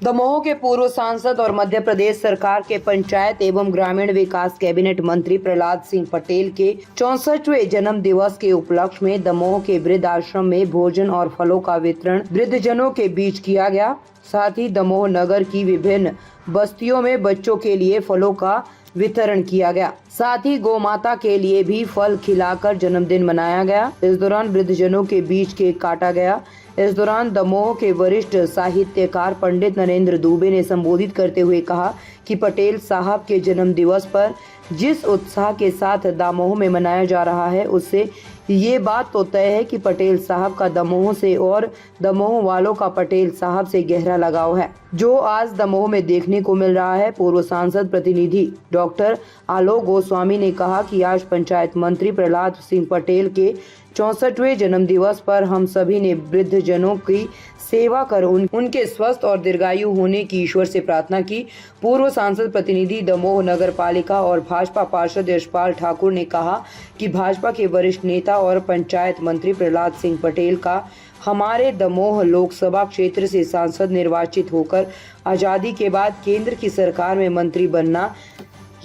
दमोह के पूर्व सांसद और मध्य प्रदेश सरकार के पंचायत एवं ग्रामीण विकास कैबिनेट मंत्री प्रहलाद सिंह पटेल के 64वें जन्म दिवस के उपलक्ष्य में दमोह के वृद्ध आश्रम में भोजन और फलों का वितरण वृद्धजनों के बीच किया गया। साथ ही दमोह नगर की विभिन्न बस्तियों में बच्चों के लिए फलों का वितरण किया गया। साथ ही गौ माता के लिए भी फल खिलाकर जन्मदिन मनाया गया। इस दौरान वृद्धजनों के बीच केक काटा गया। इस दौरान दमोह के वरिष्ठ साहित्यकार पंडित नरेंद्र दुबे ने संबोधित करते हुए कहा कि पटेल साहब के जन्म दिवस पर जिस उत्साह के साथ दमोह में मनाया जा रहा है, उससे ये बात तो तय है कि पटेल साहब का दमोह से और दमोह वालों का पटेल साहब से गहरा लगाव है, जो आज दमोह में देखने को मिल रहा है। पूर्व सांसद प्रतिनिधि डॉक्टर आलोक गोस्वामी ने कहा कि आज पंचायत मंत्री प्रहलाद सिंह पटेल के 64वें जन्म दिवस पर हम सभी ने वृद्ध जनों की सेवा कर उनके स्वस्थ और दीर्घायु होने की ईश्वर से प्रार्थना की। पूर्व सांसद प्रतिनिधि दमोह नगर पालिका और भाजपा पार्षद यशपाल ठाकुर ने कहा कि भाजपा के वरिष्ठ नेता और पंचायत मंत्री प्रहलाद सिंह पटेल का हमारे दमोह लोकसभा क्षेत्र से सांसद निर्वाचित होकर आजादी के बाद केंद्र की सरकार में मंत्री बनना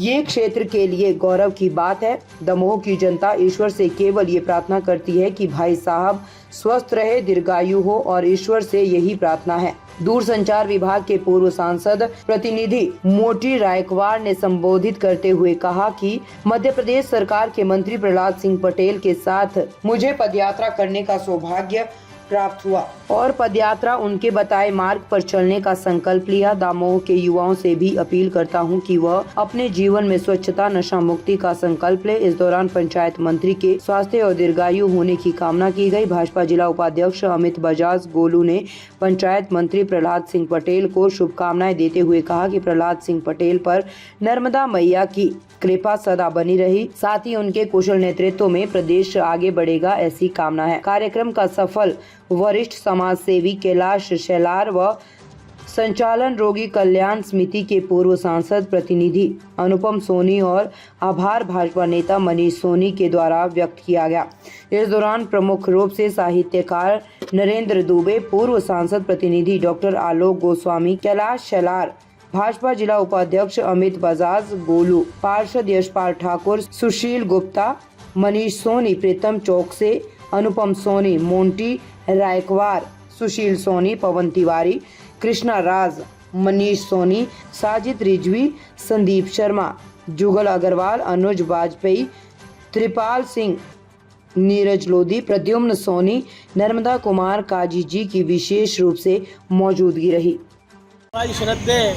ये क्षेत्र के लिए गौरव की बात है। दमोह की जनता ईश्वर से केवल ये प्रार्थना करती है कि भाई साहब स्वस्थ रहे, दीर्घायु हो, और ईश्वर से यही प्रार्थना है। दूरसंचार विभाग के पूर्व सांसद प्रतिनिधि मोटी रायकवाड़ ने संबोधित करते हुए कहा कि मध्य प्रदेश सरकार के मंत्री प्रहलाद सिंह पटेल के साथ मुझे पदयात्रा करने का सौभाग्य प्राप्त हुआ और पदयात्रा उनके बताए मार्ग पर चलने का संकल्प लिया। दमोह के युवाओं से भी अपील करता हूं कि वह अपने जीवन में स्वच्छता, नशा मुक्ति का संकल्प ले। इस दौरान पंचायत मंत्री के स्वास्थ्य और दीर्घायु होने की कामना की गई। भाजपा जिला उपाध्यक्ष अमित बजाज गोलू ने पंचायत मंत्री प्रहलाद सिंह पटेल को शुभकामनाएं देते हुए कहा कि प्रहलाद सिंह पटेल पर नर्मदा मैया की कृपा सदा बनी रही। साथ ही उनके कुशल नेतृत्व में प्रदेश आगे बढ़ेगा, ऐसी कामना है। कार्यक्रम का सफल वरिष्ठ समाज सेवी कैलाश शेलार व संचालन रोगी कल्याण समिति के पूर्व सांसद प्रतिनिधि अनुपम सोनी और आभार भाजपा नेता मनीष सोनी के द्वारा व्यक्त किया गया। इस दौरान प्रमुख रूप से साहित्यकार नरेंद्र दुबे, पूर्व सांसद प्रतिनिधि डॉक्टर आलोक गोस्वामी, कैलाश शेलार, भाजपा जिला उपाध्यक्ष अमित बजाज गोलू, पार्षद यशपाल ठाकुर, सुशील गुप्ता, मनीष सोनी, प्रीतम चौकसे, अनुपम सोनी, मोंटी रायकवाड़, सुशील सोनी, पवन तिवारी, कृष्णा राज, मनीष सोनी, साजिद रिजवी, संदीप शर्मा, जुगल अग्रवाल, अनुज वाजपेयी, त्रिपाल सिंह, नीरज लोधी, प्रद्युम्न सोनी, नर्मदा कुमार काजी जी की विशेष रूप से मौजूदगी रही। श्रद्धेय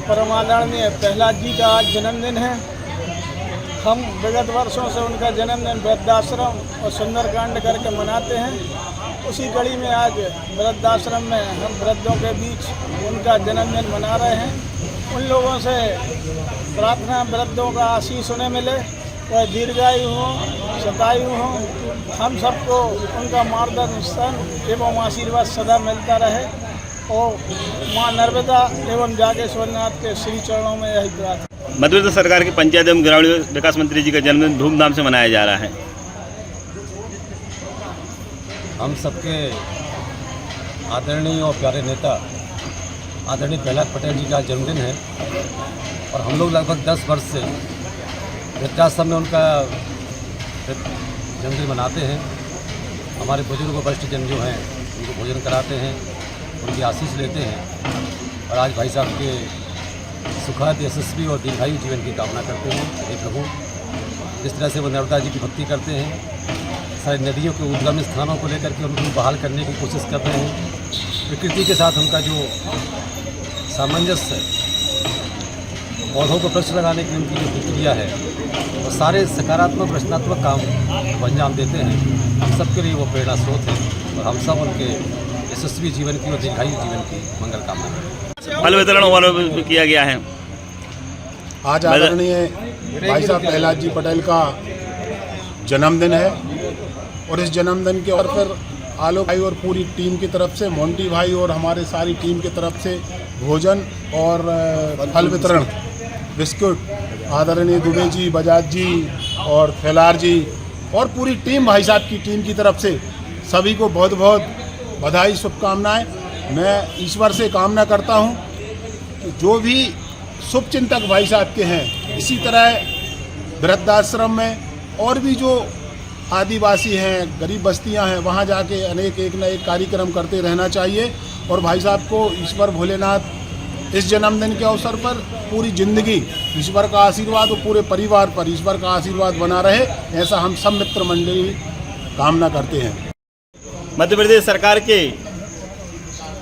परमादरणीय प्रहलाद जी का आज जन्मदिन है। हम विगत वर्षों से उनका जन्मदिन वृद्धाश्रम और सुंदरकांड करके मनाते हैं। उसी कड़ी में आज वृद्धाश्रम में हम वृद्धों के बीच उनका जन्मदिन मना रहे हैं। उन लोगों से प्रार्थना, वृद्धों का आशीष उन्हें मिले, वह दीर्घायु हो, शतायु हो, हम सबको उनका मार्गदर्शन एवं आशीर्वाद सदा मिलता रहे और माँ नर्मदा एवं जागेश्वरनाथ के श्री चरणों में यही प्रार्थना। मध्य प्रदेश सरकार के पंचायत एवं ग्रामीण विकास मंत्री जी का जन्मदिन धूमधाम से मनाया जा रहा है। हम सबके आदरणीय और प्यारे नेता आदरणीय प्रहलाद पटेल जी का जन्मदिन है और हम लोग लगभग 10 वर्ष से वृद्धाश्रम में उनका जन्मदिन मनाते हैं। हमारे बुजुर्ग वरिष्ठ जन जो हैं उनको भोजन कराते हैं, उनकी आशीष लेते हैं और आज भाई साहब के सुखद, यशस्वी और दीर्घायु जीवन की कामना करते हैं। हे प्रभु, जिस तरह से वो नर्मदा जी की भक्ति करते हैं, सारी नदियों के उद्गम स्थानों को लेकर के उनको बहाल करने की कोशिश कर रहे हैं। प्रकृति के साथ उनका जो सामंजस्य है, पौधों को वृक्ष लगाने की उनकी जो प्रक्रिया है, वो सारे सकारात्मक रचनात्मक काम को अंजाम देते हैं। हम सबके लिए वो प्रेरणा स्रोत है और हम सब उनके यशस्वी जीवन की और दीर्घायु जीवन की मंगल कामना करें। फल वितरण किया गया है। आज आदरणीय भाई साहब प्रहलाद जी पटेल का जन्मदिन है और इस जन्मदिन के अवसर पर आलोक भाई और पूरी टीम की तरफ से, मोंटी भाई और हमारे सारी टीम की तरफ से भोजन और फल वितरण, बिस्कुट आदरणीय दुबे जी, बजाज जी और फैलार जी और पूरी टीम, भाई साहब की टीम की तरफ से सभी को बहुत बहुत बधाई, शुभकामनाएं। मैं ईश्वर से कामना करता हूँ कि जो भी शुभचिंतक भाई साहब के हैं, इसी तरह वृद्धाश्रम में और भी जो आदिवासी हैं, गरीब बस्तियां हैं, वहां जाके अनेक एक न एक कार्यक्रम करते रहना चाहिए। और भाई साहब को ईश्वर भोलेनाथ इस जन्मदिन के अवसर पर पूरी जिंदगी ईश्वर का आशीर्वाद और पूरे परिवार पर ईश्वर का आशीर्वाद बना रहे, ऐसा हम सब मित्र मंडली कामना करते हैं। मध्य प्रदेश सरकार के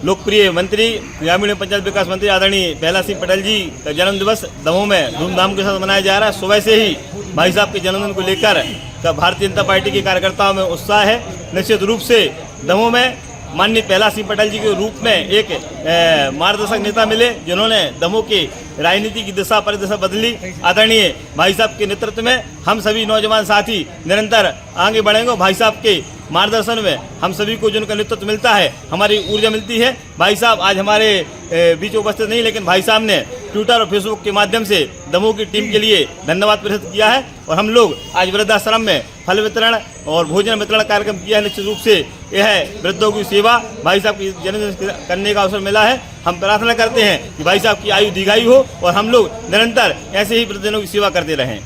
लोकप्रिय मंत्री, ग्रामीण पंचायत विकास मंत्री आदरणीय प्रहलाद सिंह पटेल जी का जन्म दिवस दमोह में धूमधाम के साथ मनाया जा रहा है। सुबह से ही भाई साहब के जन्मदिन को लेकर भारतीय जनता पार्टी के कार्यकर्ताओं में उत्साह है। निश्चित रूप से दमोह में माननीय प्रहलाद सिंह पटेल जी के रूप में एक मार्गदर्शक नेता मिले, जिन्होंने दमोह की राजनीति की दिशा परिदिशा बदली। आदरणीय भाई साहब के नेतृत्व में हम सभी नौजवान साथी निरंतर आगे बढ़ेंगे। भाई साहब के मार्गदर्शन में हम सभी को जिनका नेतृत्व मिलता है, हमारी ऊर्जा मिलती है। भाई साहब आज हमारे बीच उपस्थित नहीं, लेकिन भाई साहब ने ट्विटर और फेसबुक के माध्यम से दमोह की टीम के लिए धन्यवाद प्रेषित किया है। और हम लोग आज वृद्धाश्रम में फल वितरण और भोजन वितरण कार्यक्रम किया है। निश्चित रूप से यह वृद्धों की सेवा भाई साहब की जन्मदिन करने का अवसर मिला है। हम प्रार्थना करते हैं कि भाई साहब की आयु दीर्घायु हो और हम लोग निरंतर ऐसे ही वृद्धजनों की सेवा करते रहें।